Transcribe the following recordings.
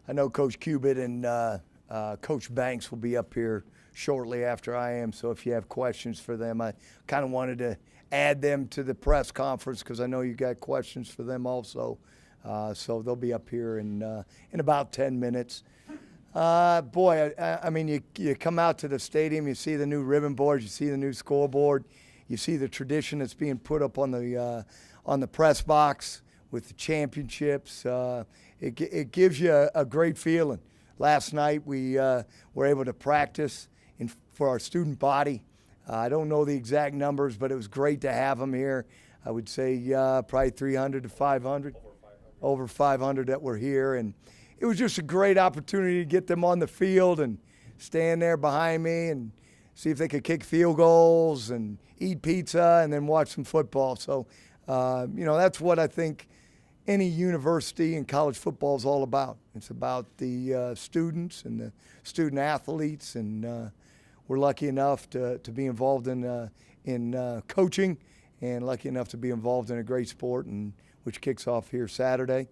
I know Coach Cubitt and Coach Banks will be up here shortly after I am, so if you have questions for them, I kind of wanted to add them to the press conference because I know you got questions for them also. So they'll be up here in about 10 minutes. Boy, I mean, you come out to the stadium, you see the new ribbon boards, you see the new scoreboard, you see the tradition that's being put up on the press box with the championships. It gives you a great feeling. Last night we were able to practice for our student body. I don't know the exact numbers, but it was great to have them here. I would say probably 300 to 500. Over 500 that were here, and it was just a great opportunity to get them on the field and stand there behind me and see if they could kick field goals and eat pizza and then watch some football. So, that's what I think any university in college football is all about. It's about the students and the student athletes, and we're lucky enough to be involved in coaching and lucky enough to be involved in a great sport, and which kicks off here Saturday.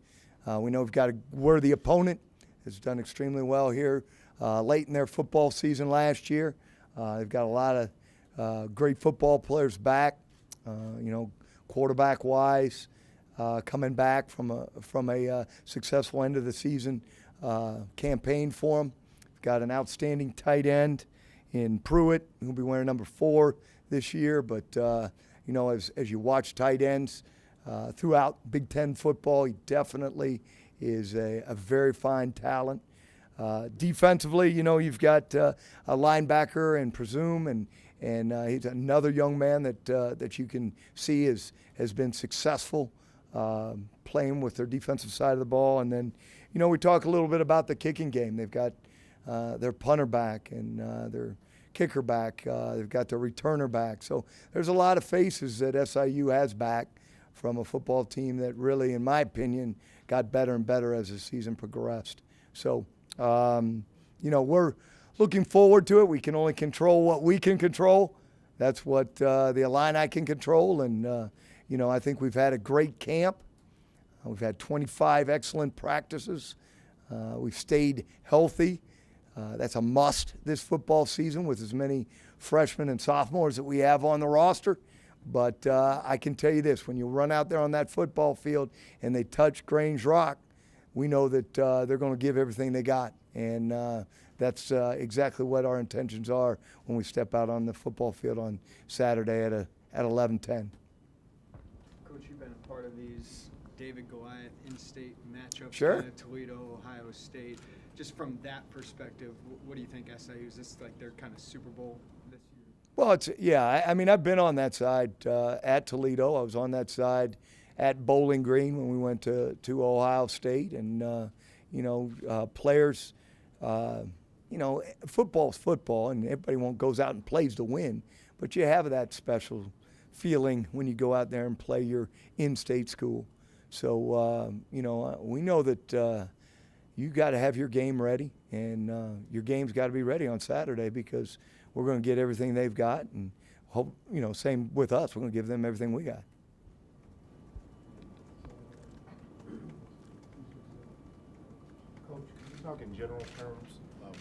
We know we've got a worthy opponent that's done extremely well here late in their football season last year. They've got a lot of great football players back, quarterback-wise, coming back from a successful end of the season campaign for them. We've got an outstanding tight end in Pruitt, who'll be wearing number 4 this year. But, as you watch tight ends, throughout Big Ten football, he definitely is a very fine talent. Defensively, you've got a linebacker in Presume, and he's another young man that you can see has been successful playing with their defensive side of the ball. And then, we talk a little bit about the kicking game. They've got their punter back and their kicker back. They've got their returner back. So there's a lot of faces that SIU has back from a football team that really, in my opinion, got better and better as the season progressed. So, we're looking forward to it. We can only control what we can control. That's what the Illini can control. And, I think we've had a great camp. We've had 25 excellent practices. We've stayed healthy. That's a must this football season with as many freshmen and sophomores that we have on the roster. But I can tell you this, when you run out there on that football field and they touch Grange Rock, we know that they're going to give everything they got. And that's exactly what our intentions are when we step out on the football field on Saturday at 11:10. Coach, you've been a part of these David Goliath in-state matchups. Sure. Toledo, Ohio State. Just from that perspective, what do you think SIU, is this like their kind of Super Bowl this year? Well, I've been on that side at Toledo. I was on that side at Bowling Green when we went to Ohio State. And, players, football's football, and everybody goes out and plays to win. But you have that special feeling when you go out there and play your in-state school. So, we know that you got to have your game ready, and your game's got to be ready on Saturday because we're going to get everything they've got, and hope, same with us. We're going to give them everything we got. Coach, can you talk in general terms of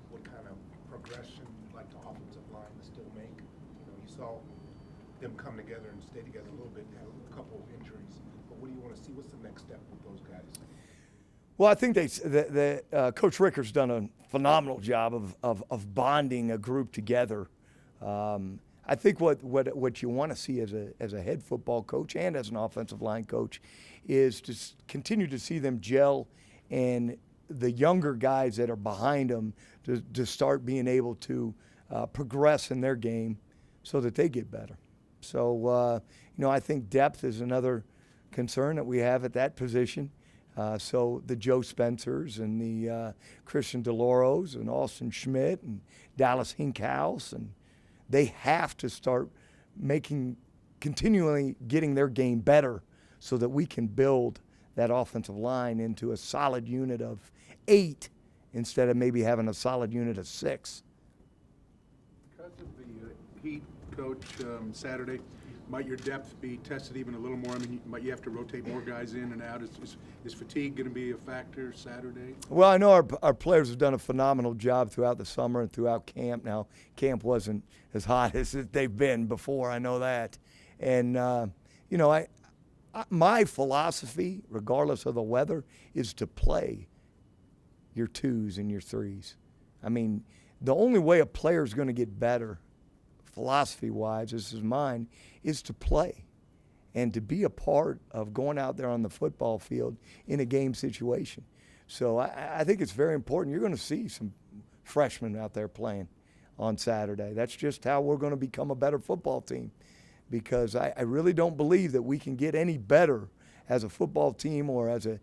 what kind of progression you'd like the offensive line to still make? You saw them come together and stay together a little bit. They had a couple of injuries, but what do you want to see? What's the next step with those guys? Well, I think Coach Ricker's done a phenomenal job of bonding a group together. I think what you want to see as a head football coach and as an offensive line coach is to continue to see them gel, and the younger guys that are behind them to start being able to progress in their game so that they get better. So, I think depth is another concern that we have at that position. So the Joe Spencers and the Christian DeLauros and Austin Schmidt and Dallas Hinkhouse, and they have to start continually getting their game better so that we can build that offensive line into a solid unit of 8 instead of maybe having a solid unit of 6. Because of the heat, Coach, Saturday, Might your depth be tested even a little more? I mean, might you have to rotate more guys in and out? Is fatigue going to be a factor Saturday? Well, I know our players have done a phenomenal job throughout the summer and throughout camp. Now, camp wasn't as hot as they've been before. I know that. And, you know, my philosophy, regardless of the weather, is to play your 2s and your 3s. I mean, the only way a player is going to get better, philosophy-wise, this is mine, is to play and to be a part of going out there on the football field in a game situation. So I think it's very important. You're going to see some freshmen out there playing on Saturday. That's just how we're going to become a better football team, because I really don't believe that we can get any better as a football team or as a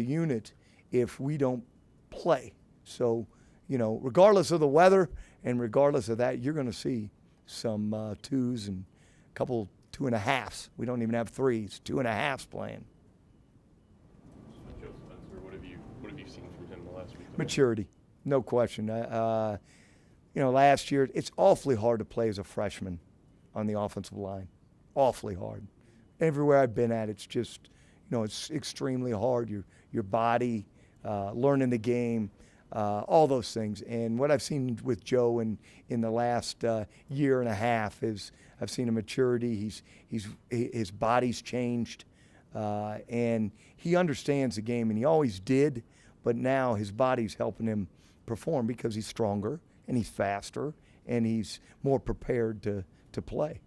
unit if we don't play. So, you know, regardless of the weather and regardless of that, you're going to see some 2s and a couple 2.5s. We don't even have 3s, 2.5s playing. Joe Spencer, what have you seen from him the last week? Maturity, no question. You know, last year, it's awfully hard to play as a freshman on the offensive line. Awfully hard. Everywhere I've been at, it's just, you know, it's extremely hard. Your body, learning the game, all those things. And what I've seen with Joe in the last year and a half is I've seen a maturity. His body's changed, and he understands the game, and he always did. But now his body's helping him perform because he's stronger and he's faster and he's more prepared to play.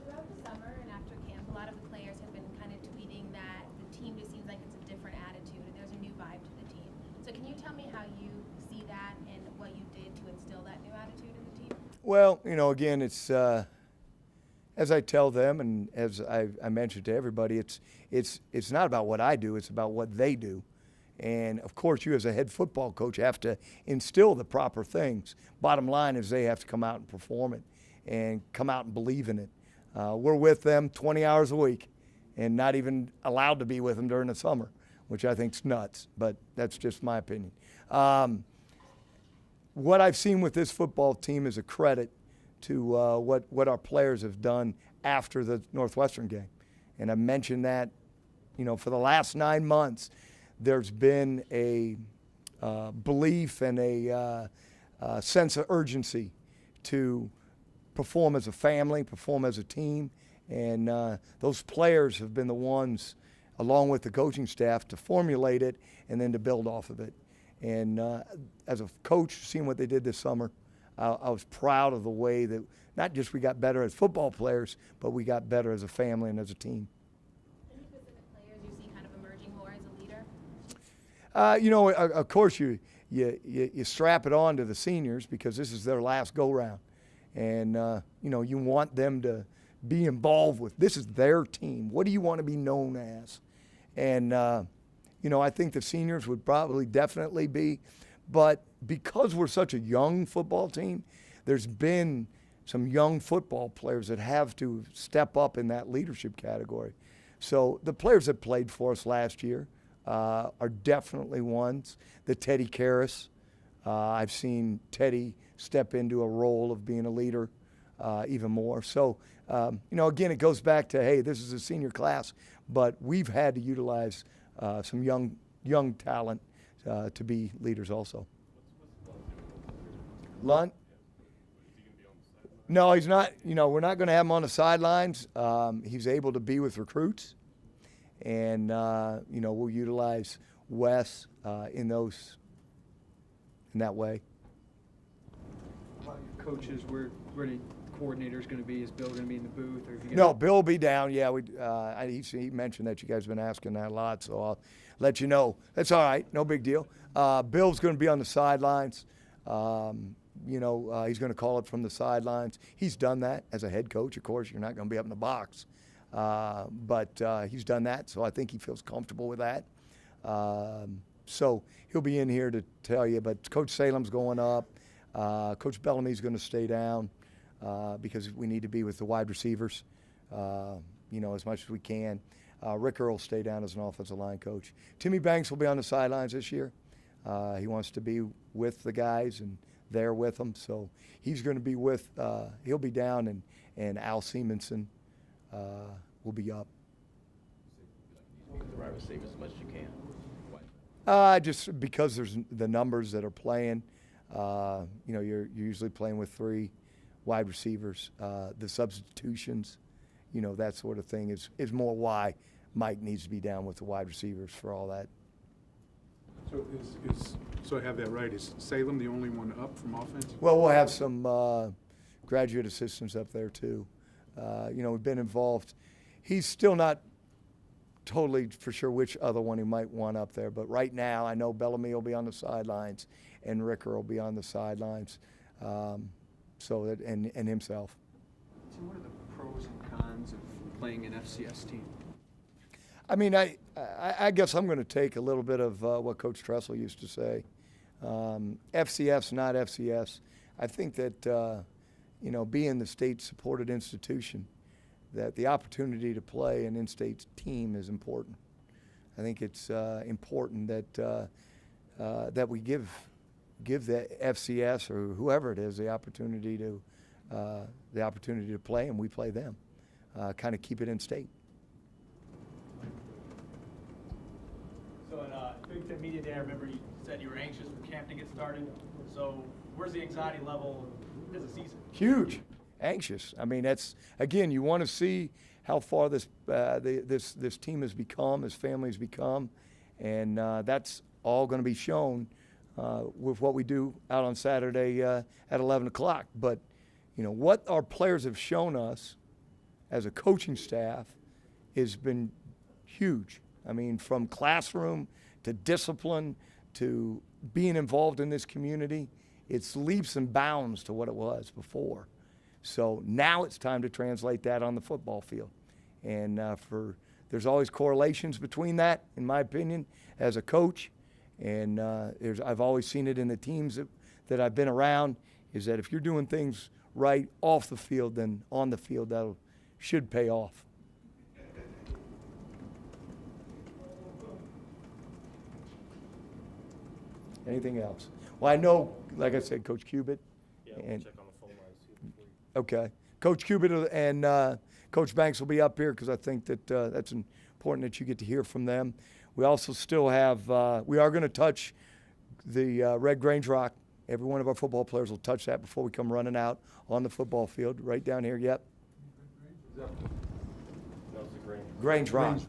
Throughout the summer and after camp, a lot of the players have been kind of tweeting that the team just seems like it's a different attitude and there's a new vibe to the team. So can you tell me how you see that and what you did to instill that new attitude in the team? Well, you know, again, it's as I tell them and as I mentioned to everybody, it's not about what I do, it's about what they do. And, of course, you as a head football coach have to instill the proper things. Bottom line is they have to come out and perform it and come out and believe in it. We're with them 20 hours a week and not even allowed to be with them during the summer, which I think's nuts, but that's just my opinion. What I've seen with this football team is a credit to what our players have done after the Northwestern game. And I mentioned that, you know, for the last 9 months, there's been a belief and a sense of urgency to perform as a family, perform as a team. And those players have been the ones, along with the coaching staff, to formulate it and then to build off of it. And as a coach, seeing what they did this summer, I was proud of the way that not just we got better as football players, but we got better as a family and as a team. Any specific players you see kind of emerging more as a leader? You know, of course, you strap it on to the seniors because this is their last go-round. And, you know, you want them to be involved with, this is their team. What do you want to be known as? And, you know, I think the seniors would probably definitely be. But because we're such a young football team, there's been some young football players that have to step up in that leadership category. So the players that played for us last year are definitely ones. The Teddy Karras, I've seen Teddy step into a role of being a leader even more. So, you know, again, it goes back to, hey, this is a senior class, but we've had to utilize some young talent to be leaders also. Lunt? No, he's not. You know, we're not going to have him on the sidelines. He's able to be with recruits. And, you know, we'll utilize Wes in that way. Coaches, where the coordinator's going to be? Is Bill going to be in the booth? Or if you No, Bill will be down. Yeah, he mentioned that you guys have been asking that a lot, so I'll let you know. That's all right. No big deal. Bill's going to be on the sidelines. You know, he's going to call it from the sidelines. He's done that as a head coach. Of course, you're not going to be up in the box. But he's done that, so I think he feels comfortable with that. So he'll be in here to tell you. But Coach Salem's going up. Coach Bellamy's going to stay down because we need to be with the wide receivers, you know, as much as we can. Ricker will stay down as an offensive line coach. Timmy Banks will be on the sidelines this year. He wants to be with the guys, and there with them. So he's going to be with, he'll be down, and Al Simonson will be up. The right receiver as much as you can. Just because there's the numbers that are playing, you're usually playing with 3 wide receivers. The substitutions, that sort of thing is more why Mike needs to be down with the wide receivers for all that. So I have that right, is Salem the only one up from offense? Well, we'll have some graduate assistants up there too. We've been involved. He's still not totally for sure which other one he might want up there, but right now I know Bellamy will be on the sidelines and Ricker will be on the sidelines, and himself. So what are the pros and cons of playing an FCS team? I mean, I guess I'm going to take a little bit of what Coach Tressel used to say. FCS, not FCS. I think that, being the state-supported institution, that the opportunity to play an in-state team is important. I think it's important that that we give the FCS or whoever it is the opportunity to play, and we play them. Kind of keep it in state. So at Big Ten Media Day, I remember you said you were anxious for camp to get started. So where's the anxiety level as a season? Huge. Anxious. I mean, that's, again, you want to see how far this team has become, this family has become, and that's all going to be shown with what we do out on Saturday at 11 o'clock. But, what our players have shown us as a coaching staff has been huge. I mean, from classroom to discipline to being involved in this community, it's leaps and bounds to what it was before. So now it's time to translate that on the football field. And there's always correlations between that, in my opinion, as a coach. And I've always seen it in the teams that I've been around, is that if you're doing things right off the field, then on the field that should pay off. Anything else? Well, I know, like I said, Coach Cubitt. Yeah, we'll check on the phone lines too. Okay. Coach Cubitt and Coach Banks will be up here because I think that that's important that you get to hear from them. We also still have, we are going to touch the Red Grange Rock. Every one of our football players will touch that before we come running out on the football field. Right down here, yep. That was the Grange. Grange Rock.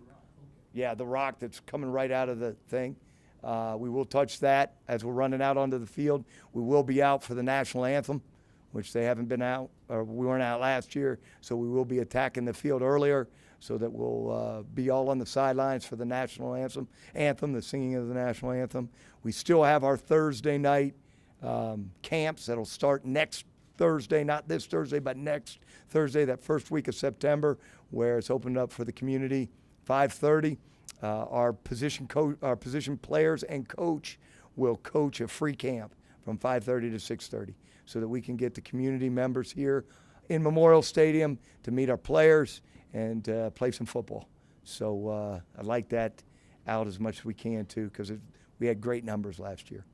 Yeah, the rock that's coming right out of the thing. We will touch that as we're running out onto the field. We will be out for the national anthem, which they haven't been out, or we weren't out last year, so we will be attacking the field earlier so that we'll be all on the sidelines for the national anthem, the singing of the national anthem. We still have our Thursday night camps that'll start next Thursday, not this Thursday, but next Thursday, that first week of September, where it's opened up for the community, 5:30. Our position players and coach will coach a free camp from 5:30 to 6:30 so that we can get the community members here in Memorial Stadium to meet our players and play some football. So I'd like that out as much as we can too, because we had great numbers last year.